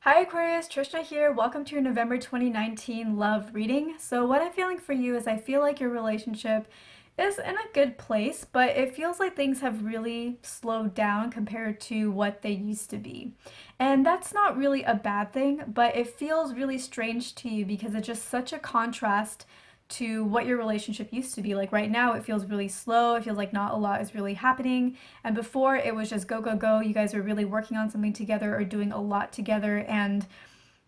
Hi Aquarius, Trishna here. Welcome to your November 2019 love reading. So what I'm feeling for you is I feel like your relationship is in a good place, but it feels like things have really slowed down compared to what they used to be. And that's not really a bad thing, but it feels really strange to you because it's just such a contrast to what your relationship used to be. Like right now, it feels really slow. It feels like not a lot is really happening. And before, it was just go, go, go. You guys were really working on something together or doing a lot together. And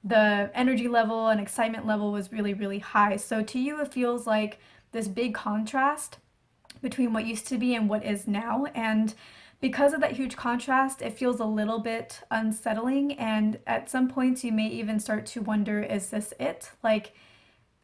the energy level and excitement level was really, really high. So to you, it feels like this big contrast between what used to be and what is now. And because of that huge contrast, it feels a little bit unsettling. And at some points, you may even start to wonder, is this it? Like,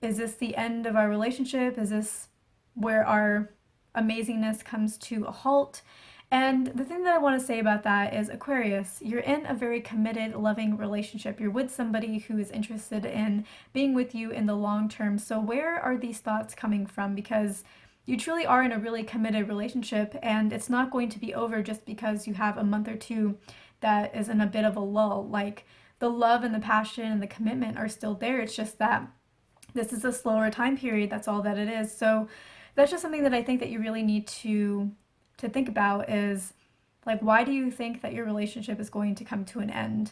is this the end of our relationship? Is this where our amazingness comes to a halt? And the thing that I want to say about that is Aquarius, you're in a very committed, loving relationship. You're with somebody who is interested in being with you in the long term. So, where are these thoughts coming from? Because you truly are in a really committed relationship, and it's not going to be over just because you have a month or two that is in a bit of a lull. Like, the love and the passion and the commitment are still there. It's just that this is a slower time period. That's all that it is. So that's just something that I think that you really need to think about is like, why do you think that your relationship is going to come to an end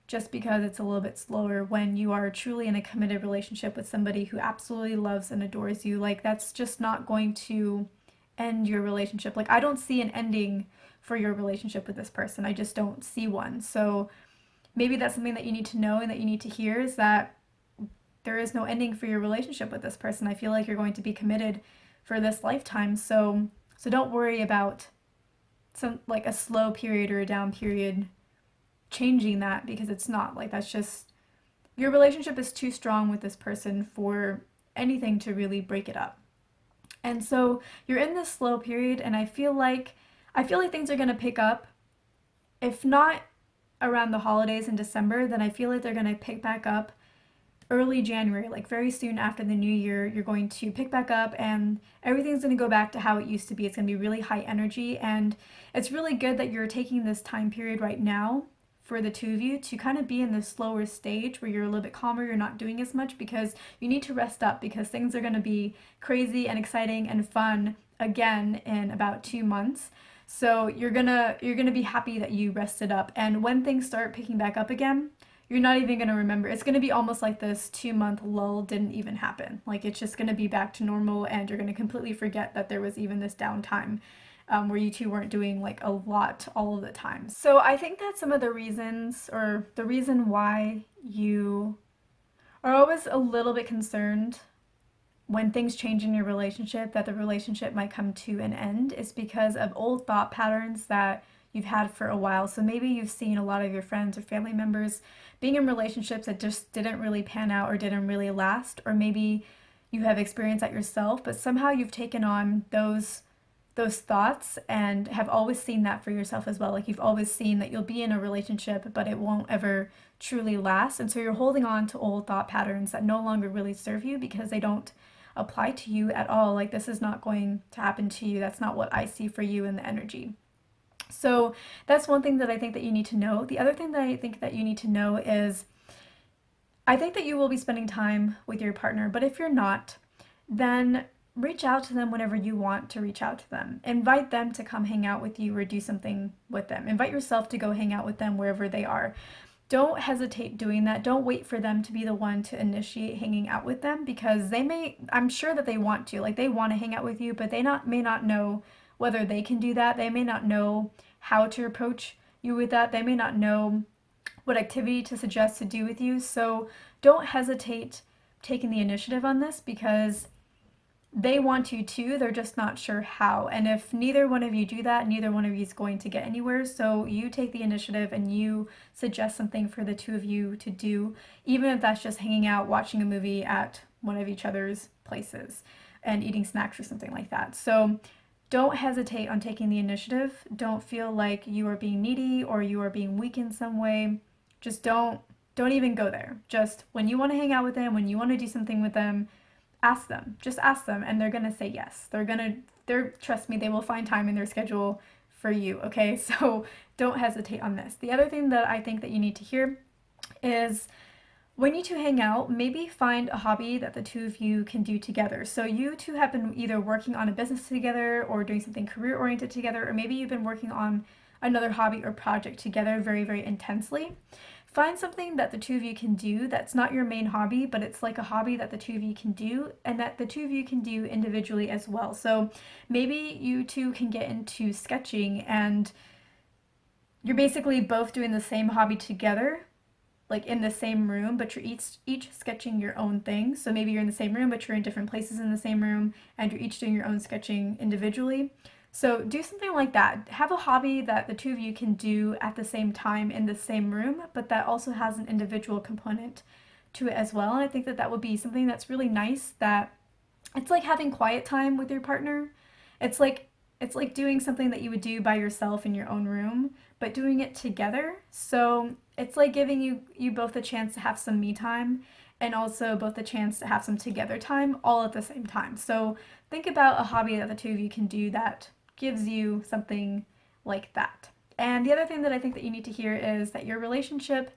just because it's a little bit slower when you are truly in a committed relationship with somebody who absolutely loves and adores you? Like, that's just not going to end your relationship. Like, I don't see an ending for your relationship with this person. I just don't see one. So maybe that's something that you need to know and that you need to hear is that there is no ending for your relationship with this person. I feel like you're going to be committed for this lifetime. So don't worry about some like a slow period or a down period changing that because it's not. Like that's just your relationship is too strong with this person for anything to really break it up. And so you're in this slow period and I feel like things are going to pick up if not around the holidays in December, then I feel like they're going to pick back up early January, like very soon after the new year. You're going to pick back up and everything's going to go back to how it used to be. It's going to be really high energy. And it's really good that you're taking this time period right now for the two of you to kind of be in this slower stage where you're a little bit calmer, you're not doing as much because you need to rest up because things are going to be crazy and exciting and fun again in about 2 months. So you're gonna be happy that you rested up. And when things start picking back up again, you're not even going to remember. It's going to be almost like this 2 month lull didn't even happen. Like it's just going to be back to normal, and you're going to completely forget that there was even this downtime where you two weren't doing like a lot all of the time. So I think that some of the reasons, or the reason why you are always a little bit concerned when things change in your relationship that the relationship might come to an end is because of old thought patterns that you've had for a while. So maybe you've seen a lot of your friends or family members being in relationships that just didn't really pan out or didn't really last, or maybe you have experienced that yourself, but somehow you've taken on those thoughts and have always seen that for yourself as well. Like you've always seen that you'll be in a relationship, but it won't ever truly last. And so you're holding on to old thought patterns that no longer really serve you because they don't apply to you at all. Like this is not going to happen to you. That's not what I see for you in the energy. So that's one thing that I think that you need to know. The other thing that I think that you need to know is I think that you will be spending time with your partner, but if you're not, then reach out to them whenever you want to reach out to them. Invite them to come hang out with you or do something with them. Invite yourself to go hang out with them wherever they are. Don't hesitate doing that. Don't wait for them to be the one to initiate hanging out with them because I'm sure that they want to. Like they want to hang out with you, but may not know whether they can do that. They may not know how to approach you with that. They may not know what activity to suggest to do with you. So don't hesitate taking the initiative on this because they want you too, they're just not sure how. And if neither one of you do that, neither one of you is going to get anywhere. So you take the initiative and you suggest something for the two of you to do, even if that's just hanging out, watching a movie at one of each other's places and eating snacks or something like that. So don't hesitate on taking the initiative. Don't feel like you are being needy or you are being weak in some way. Just don't even go there. Just when you want to hang out with them, when you want to do something with them, ask them. Just ask them and they're going to say yes. They're trust me, they will find time in their schedule for you, okay? So don't hesitate on this. The other thing that I think that you need to hear is when you two hang out, maybe find a hobby that the two of you can do together. So you two have been either working on a business together or doing something career oriented together, or maybe you've been working on another hobby or project together very, very intensely. Find something that the two of you can do that's not your main hobby, but it's like a hobby that the two of you can do and that the two of you can do individually as well. So maybe you two can get into sketching and you're basically both doing the same hobby together, like in the same room, but you're each sketching your own thing. So maybe you're in the same room, but you're in different places in the same room, and you're each doing your own sketching individually. So do something like that. Have a hobby that the two of you can do at the same time in the same room, but that also has an individual component to it as well. And I think that that would be something that's really nice. That it's like having quiet time with your partner. It's like it's like doing something that you would do by yourself in your own room, but doing it together. So it's like giving you both a chance to have some me time and also both a chance to have some together time all at the same time. So think about a hobby that the two of you can do that gives you something like that. And the other thing that I think that you need to hear is that your relationship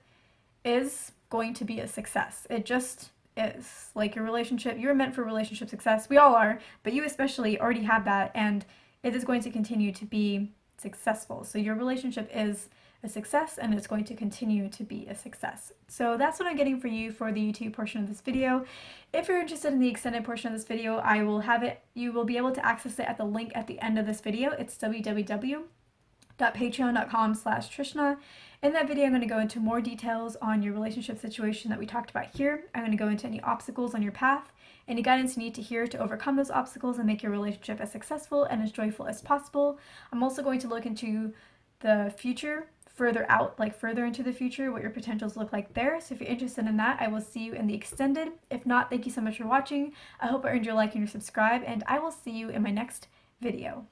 is going to be a success. It just is. Like your relationship, you're meant for relationship success. We all are, but you especially already have that, and it is going to continue to be successful. So your relationship is a success and it's going to continue to be a success. So that's what I'm getting for you for the YouTube portion of this video. If you're interested in the extended portion of this video, I will have it, you will be able to access it at the link at the end of this video. It's www.patreon.com/Trishna. In that video, I'm going to go into more details on your relationship situation that we talked about here. I'm going to go into any obstacles on your path, any guidance you need to hear to overcome those obstacles and make your relationship as successful and as joyful as possible. I'm also going to look into the future, further out, like further into the future, what your potentials look like there. So if you're interested in that, I will see you in the extended. If not, thank you so much for watching. I hope I earned your like and your subscribe, and I will see you in my next video.